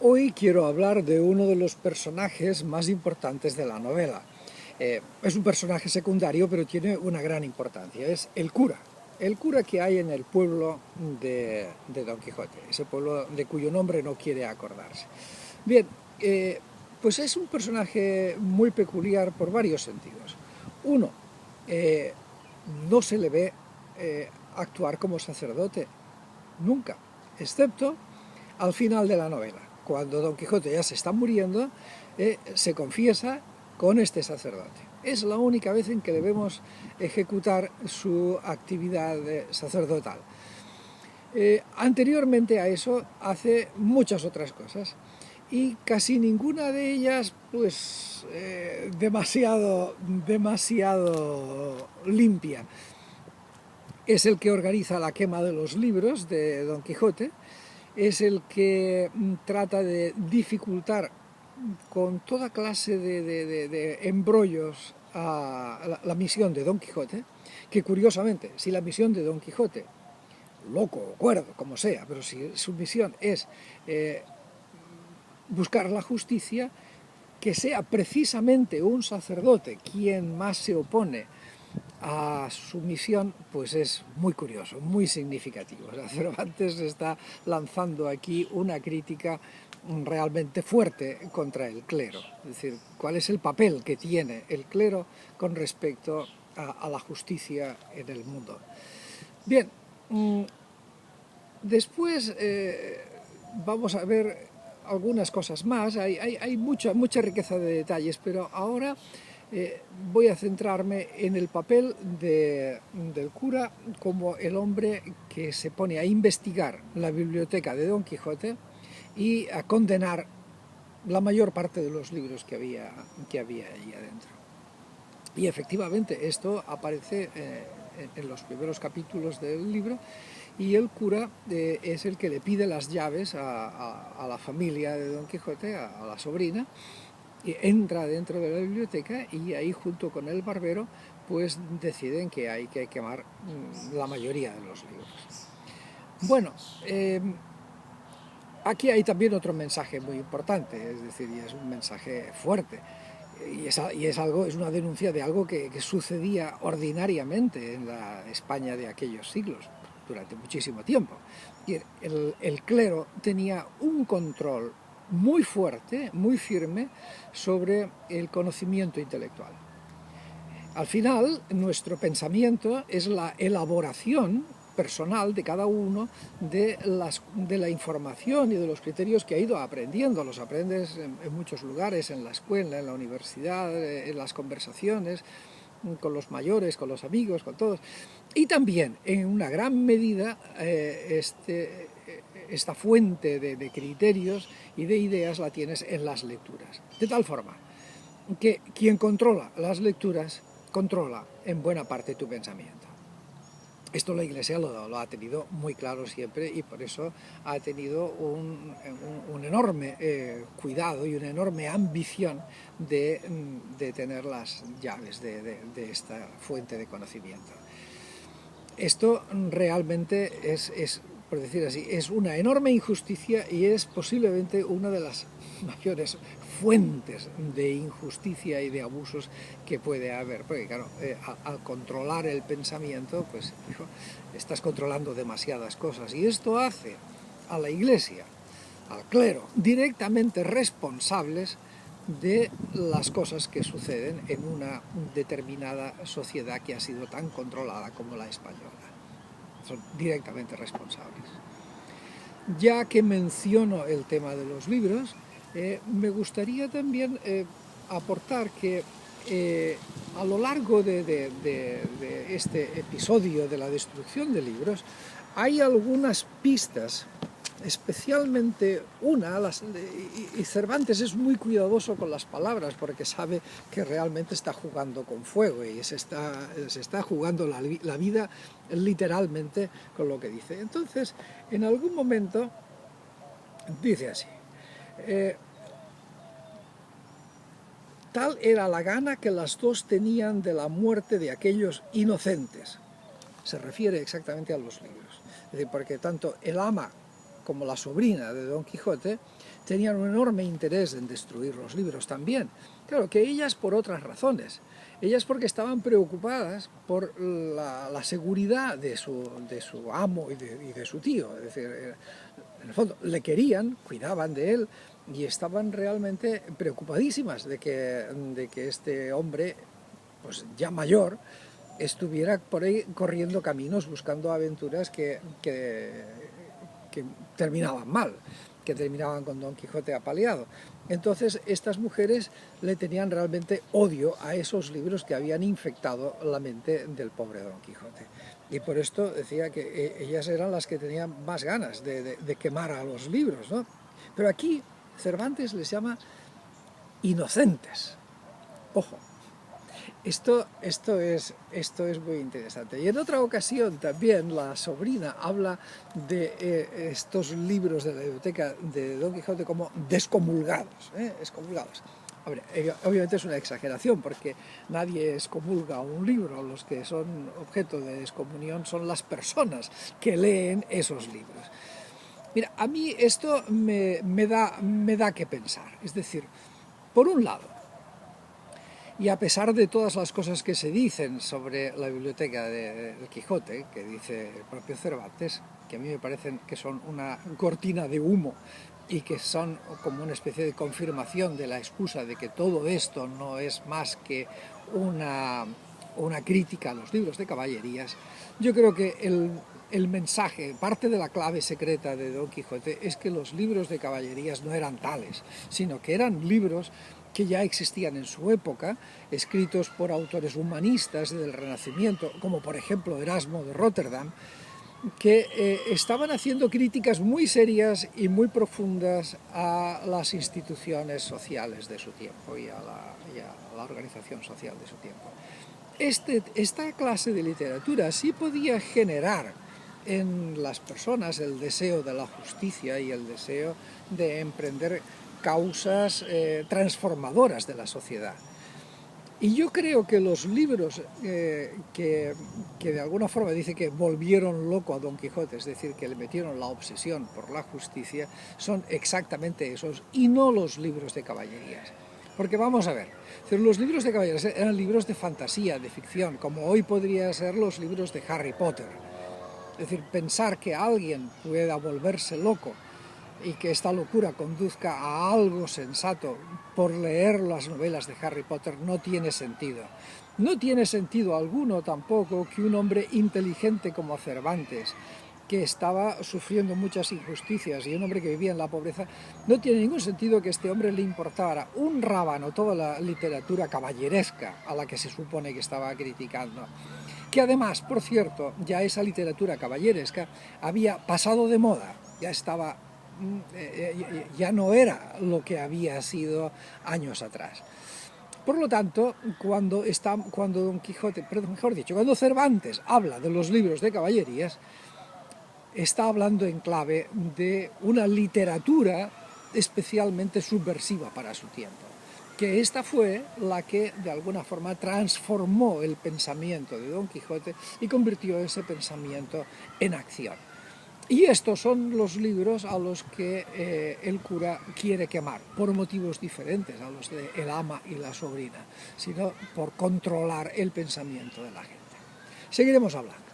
Hoy quiero hablar de uno de los personajes más importantes de la novela. Es un personaje secundario, pero tiene una gran importancia. Es el cura que hay en el pueblo de Don Quijote, ese pueblo de cuyo nombre no quiere acordarse. Bien, pues es un personaje muy peculiar por varios sentidos. Uno, no se le ve actuar como sacerdote, nunca, excepto al final de la novela, cuando Don Quijote ya se está muriendo, se confiesa con este sacerdote. Es la única vez en que debemos ejecutar su actividad sacerdotal. Anteriormente a eso hace muchas otras cosas y casi ninguna de ellas pues demasiado limpia. Es el que organiza la quema de los libros de Don Quijote, es el que trata de dificultar con toda clase de embrollos a la misión de Don Quijote, que curiosamente, si la misión de Don Quijote, loco o cuerdo, como sea, pero si su misión es buscar la justicia, que sea precisamente un sacerdote quien más se opone a su misión, pues es muy curioso, muy significativo. O sea, Cervantes está lanzando aquí una crítica realmente fuerte contra el clero. Es decir, cuál es el papel que tiene el clero con respecto a la justicia en el mundo. Bien, después vamos a ver algunas cosas más. Hay mucha riqueza de detalles, pero ahora voy a centrarme en el papel del cura como el hombre que se pone a investigar la biblioteca de Don Quijote y a condenar la mayor parte de los libros que había allí adentro. Y efectivamente esto aparece en los primeros capítulos del libro, y el cura es el que le pide las llaves a la familia de Don Quijote, a la sobrina, y entra dentro de la biblioteca y ahí junto con el barbero pues deciden que hay que quemar la mayoría de los libros. Bueno, aquí hay también otro mensaje muy importante, es decir, y es un mensaje fuerte, y es una denuncia de algo que sucedía ordinariamente en la España de aquellos siglos, durante muchísimo tiempo. Y el clero tenía un control muy fuerte, muy firme, sobre el conocimiento intelectual. Al final, nuestro pensamiento es la elaboración personal de cada uno de la información y de los criterios que ha ido aprendiendo. Los aprendes en muchos lugares, en la escuela, en la universidad, en las conversaciones, con los mayores, con los amigos, con todos. Y también, en una gran medida, esta fuente de criterios y de ideas la tienes en las lecturas. De tal forma que quien controla las lecturas controla en buena parte tu pensamiento. Esto la Iglesia lo ha tenido muy claro siempre, y por eso ha tenido un enorme cuidado y una enorme ambición de tener las llaves de esta fuente de conocimiento. Esto realmente por decir así, es una enorme injusticia, y es posiblemente una de las mayores fuentes de injusticia y de abusos que puede haber, porque claro, al controlar el pensamiento, pues estás controlando demasiadas cosas, y esto hace a la Iglesia, al clero, directamente responsables de las cosas que suceden en una determinada sociedad que ha sido tan controlada como la española. Son directamente responsables. Ya que menciono el tema de los libros, me gustaría también aportar que a lo largo de este episodio de la destrucción de libros hay algunas pistas, especialmente una, y Cervantes es muy cuidadoso con las palabras porque sabe que realmente está jugando con fuego y se está jugando la vida literalmente con lo que dice. Entonces, en algún momento dice así: tal era la gana que las dos tenían de la muerte de aquellos inocentes. Se refiere exactamente a los libros. Es decir, porque tanto el ama como la sobrina de Don Quijote, tenían un enorme interés en destruir los libros también. Claro, que ellas por otras razones. Ellas porque estaban preocupadas por la seguridad de su amo y de su tío. Es decir, en el fondo, le querían, cuidaban de él y estaban realmente preocupadísimas de que este hombre, pues ya mayor, estuviera por ahí corriendo caminos, buscando aventuras que terminaban mal, que terminaban con Don Quijote apaleado. Entonces estas mujeres le tenían realmente odio a esos libros que habían infectado la mente del pobre Don Quijote. Y por esto decía que ellas eran las que tenían más ganas de quemar a los libros, ¿no? Pero aquí Cervantes les llama inocentes. Ojo. Esto es muy interesante. Y en otra ocasión también la sobrina habla de estos libros de la biblioteca de Don Quijote como descomulgados, excomulgados. Hombre, obviamente es una exageración porque nadie excomulga un libro, los que son objeto de excomunión son las personas que leen esos libros. Mira, a mí esto me da que pensar, es decir, por un lado, y a pesar de todas las cosas que se dicen sobre la biblioteca de Quijote, que dice el propio Cervantes, que a mí me parecen que son una cortina de humo y que son como una especie de confirmación de la excusa de que todo esto no es más que una crítica a los libros de caballerías, yo creo que el mensaje, parte de la clave secreta de Don Quijote es que los libros de caballerías no eran tales, sino que eran libros que ya existían en su época, escritos por autores humanistas del Renacimiento, como por ejemplo Erasmo de Rotterdam, que estaban haciendo críticas muy serias y muy profundas a las instituciones sociales de su tiempo y a la organización social de su tiempo. Esta clase de literatura sí podía generar en las personas el deseo de la justicia y el deseo de emprender causas transformadoras de la sociedad. Y yo creo que los libros que de alguna forma dice que volvieron loco a Don Quijote, es decir, que le metieron la obsesión por la justicia, son exactamente esos y no los libros de caballerías. Porque vamos a ver, los libros de caballerías eran libros de fantasía, de ficción, como hoy podrían ser los libros de Harry Potter. Es decir, pensar que alguien pueda volverse loco y que esta locura conduzca a algo sensato por leer las novelas de Harry Potter no tiene sentido. No tiene sentido alguno tampoco que un hombre inteligente como Cervantes, que estaba sufriendo muchas injusticias y un hombre que vivía en la pobreza, no tiene ningún sentido que a este hombre le importara un rábano toda la literatura caballeresca a la que se supone que estaba criticando. Que además, por cierto, ya esa literatura caballeresca había pasado de moda, ya no era lo que había sido años atrás. Por lo tanto, cuando Don Quijote, perdón, mejor dicho, cuando Cervantes habla de los libros de caballerías, está hablando en clave de una literatura especialmente subversiva para su tiempo, que esta fue la que de alguna forma transformó el pensamiento de Don Quijote y convirtió ese pensamiento en acción. Y estos son los libros a los que el cura quiere quemar, por motivos diferentes a los de el ama y la sobrina, sino por controlar el pensamiento de la gente. Seguiremos hablando.